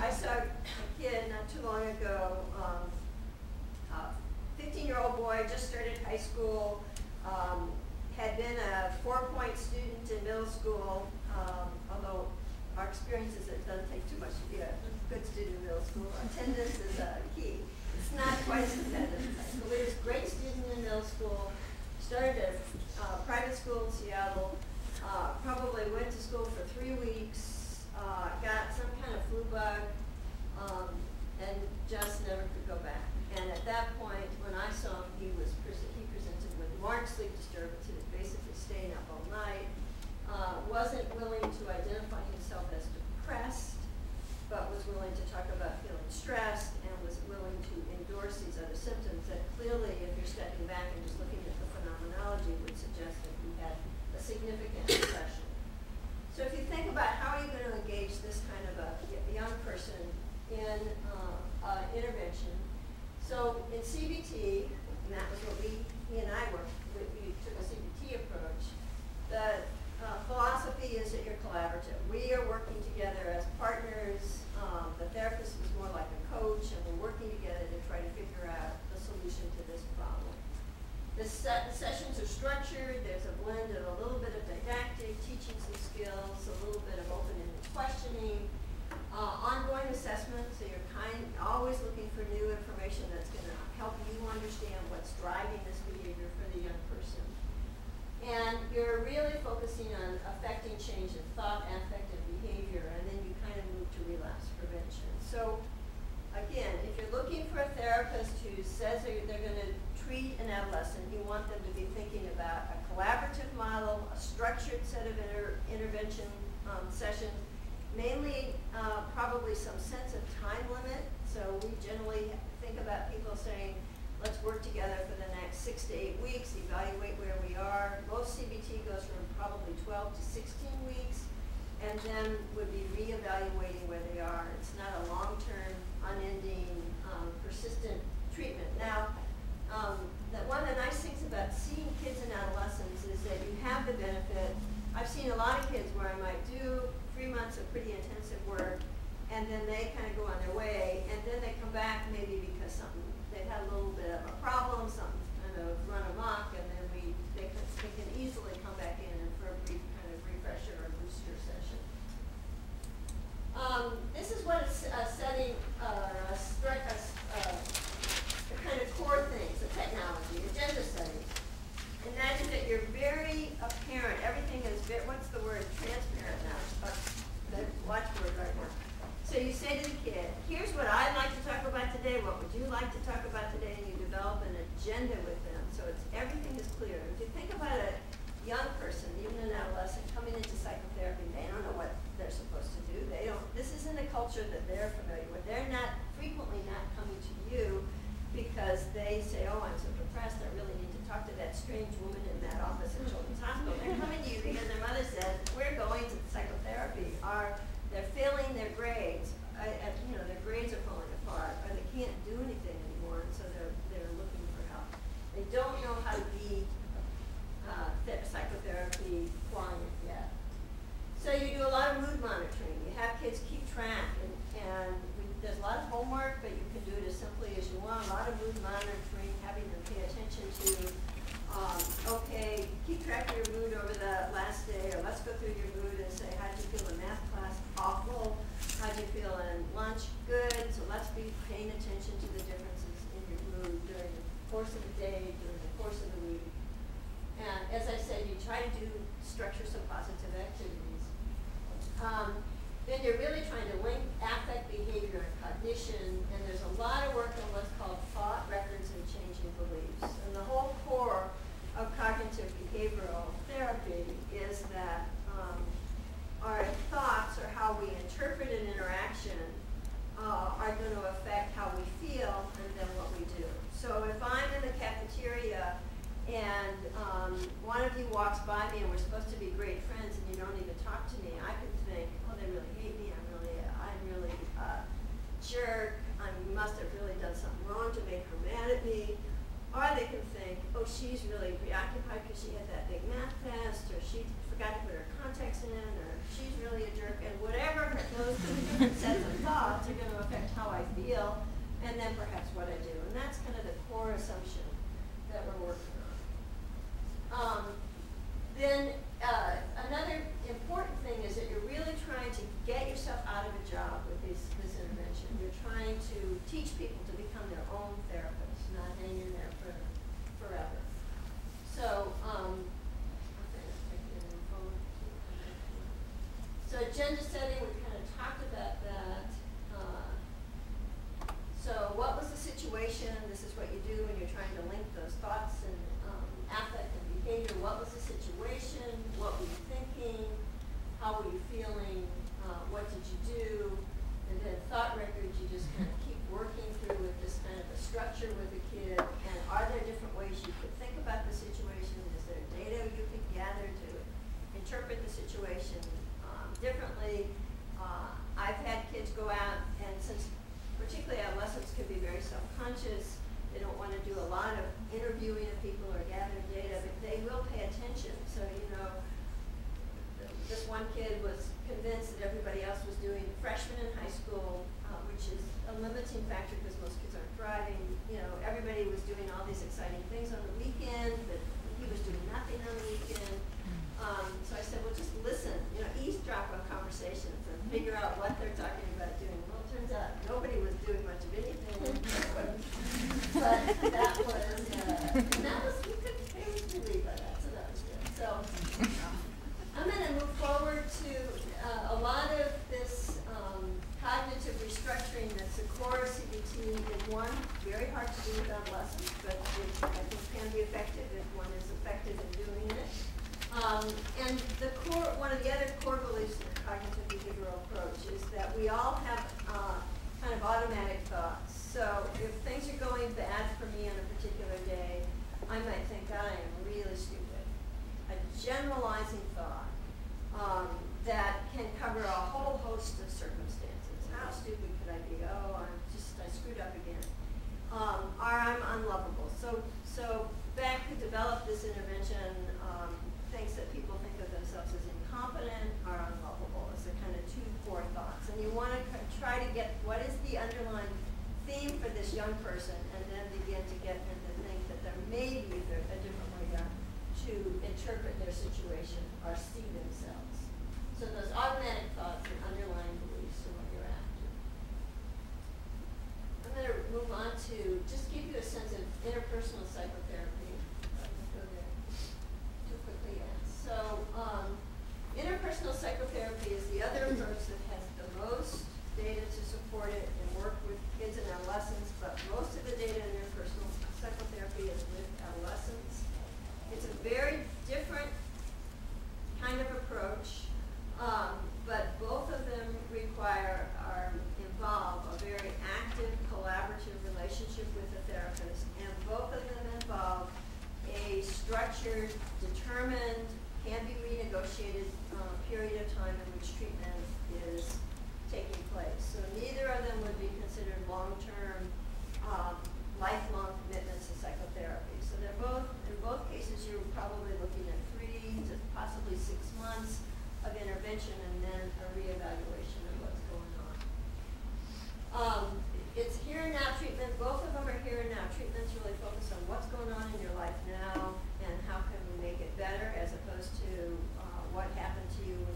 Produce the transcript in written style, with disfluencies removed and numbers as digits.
I saw a kid not too long ago, a 15-year-old boy, just started high school, had been a 4-point student in middle school, although our experience is it doesn't take too much to be a good student in middle school. Attendance is key. It's not quite as competitive as high school. He was a great student in middle school, started a private school in Seattle, probably went to school for 3 weeks, got some kind of flu bug, and just never could go back. And at that point, when I saw him, he presented with marked sleep disturbance. He was basically staying up all night, wasn't willing to identify himself as depressed, but was willing to talk about feeling stressed, and was willing to endorse these other symptoms that clearly, if you're stepping back and just looking at the phenomenology, would suggest that he had a significant depression. So if you think about how are you going to engage this kind of a young person in intervention, so in CBT, and that was what he and I worked with, we took a CBT approach. The philosophy is that you're collaborative. We are working together as partners. The therapist is more like a coach, and we're working together to try to figure out the solution to this problem. The sessions are structured. There's a blend of a little bit of didactic, teaching some skills, a little bit of open-ended questioning, ongoing assessment, so you're always looking for new information that's going to help you understand what's driving this behavior for the young person. And you're really focusing on affecting change in thought, affect, and behavior, and then you kind of move to relapse prevention. So again, if you're looking for a therapist who says they're going to treat an adolescent, you want them to be thinking about a collaborative model, a structured set of intervention sessions, mainly probably some sense of time limit. So we generally think about people saying, let's work together for the next 6 to 8 weeks, evaluate where we are. Most CBT goes from probably 12 to 16 weeks, and then would be reevaluating where they are. It's not a long-term, unending, persistent treatment. Now, one of the nice things about seeing kids and adolescents is that you have the benefit. I've seen a lot of kids where I might do 3 months of pretty intensive work, and then they kind of go on their way, and then they come back maybe because they've had a little bit of a problem, something's kind of run amok, and then they can easily come back in and for a brief kind of refresher or booster session. This is what a setting, the kind of core things, the technology, agenda setting. And that is that you're very apparent. Everything is what's the word? Transparent now. The watchword right now. So you say to the kid, here's what I'd like to talk about today. What would you like to talk about today? And you develop an agenda with them. So everything is clear. If you think about a young person, even an adolescent, coming into psychotherapy, they don't know what they're supposed to do. This isn't a culture that they're familiar with. They're frequently not coming to you because they say, oh, I'm so depressed, I really need to talk to that strange woman in that office at Children's Hospital. They're coming to you because their mother said, we're going to psychotherapy. They're failing their grades. Their grades are falling apart, or they can't do anything anymore, and so they're looking for help. They don't know how to be psychotherapy client yet. So you do a lot of mood monitoring. You have kids keep track, and there's a lot of homework, but you can do it as simply as you want. A lot of mood monitoring, having them pay attention to, okay, keep track of your mood over the last day, or let's go through your mood and say, how did you feel in math class? Awful. How did you feel in lunch? Good. So let's be paying attention to the differences in your mood during the course of the day, during the course of the week. And as I said, you try to structure some positive activities. Then you're really trying to link affect, behavior, and cognition, and there's a lot of work on what's called thought records and changing beliefs. And the whole core of cognitive behavioral therapy is that our thoughts, or how we interpret an interaction, are going to affect how we feel and then what we do. So if I'm in the cafeteria and one of you walks by me and we're supposed to be great friends and you don't even talk to me, I could think, oh, they really hate me, I'm really a jerk, I must have really done something wrong to make her mad at me. Or they can think, oh, she's really preoccupied because she had that big math test, or she forgot to put her contacts in, or she's really a jerk, and whatever those two different sets of thoughts thoughts are going to affect how I feel, and then perhaps what I do. And that's kind of the core assumption that we're working on. Another important thing is that you're really trying to get yourself out of a job with this intervention. You're trying to teach people to become their own therapists, not hang in there forever. So, so agenda setting, we kind of talked about that. So what was the situation? This is what you do when you're trying to link those thoughts and affect and behavior. What was the situation? What were you thinking? How were you feeling? What did you do? And then thought records, you just kind of keep working through with this kind of a structure with the kid. And are there different ways you could think about the situation? Is there data you could gather to interpret the situation differently? I've had kids go out, and since particularly adolescents can be very self-conscious, they don't want to do a lot of interviewing of people or gathering data, but they will pay attention. So, you know, this one kid was convinced that everybody else was doing freshman in high school, which is a limiting factor because most kids aren't driving. You know, everybody was doing all these exciting things on the weekend, but he was doing nothing on the weekend. So I said, well, just listen, you know, eavesdrop on conversations and figure out what they're talking about doing. Well, it turns out nobody was doing much of anything. But that was, we could relieve by that, so that was good. So I'm going to move forward to a lot of this cognitive restructuring that's a core CBT is one, very hard to do with adolescents, but it, I think can be effective if one is effective in doing it. And the core, one of the other core beliefs in the cognitive behavioral approach is that we all have kind of automatic thoughts. So if things are going bad for me on a particular day, I might think, God, I am really stupid. A generalizing thought that can cover a whole host of circumstances. How stupid could I be? Oh, I screwed up again. Or I'm unlovable. So back to develop this intervention, things that people think of themselves as incompetent are unlovable. It's the kind of two core thoughts. And you want to try to get what is the underlying theme for this young person, and then begin to get them to think that there may be a different way to interpret their situation or see themselves. So those automatic thoughts and underlying beliefs are what you're after. I'm going to move on to just give you a sense of interpersonal psychotherapy. Go there too quickly. So interpersonal psychotherapy is the other approach that has the most data to support it and work with kids and adolescents, but most of the data in interpersonal psychotherapy is with adolescents. It's a very different kind of approach, but both of them involve a very active, collaborative relationship with the therapist, and both of them involve a structured, determined, can be renegotiated period of time in which treatment is taking place. So neither of them would be considered long-term, lifelong commitments to psychotherapy. So they're both, in both cases, you're probably looking at 3 to possibly 6 months of intervention and then a reevaluation of what's going on. It's here and now treatment. Both of them are here and now treatments. Really focus on what's going on in your life now and how can we make it better, as opposed to what happened to you when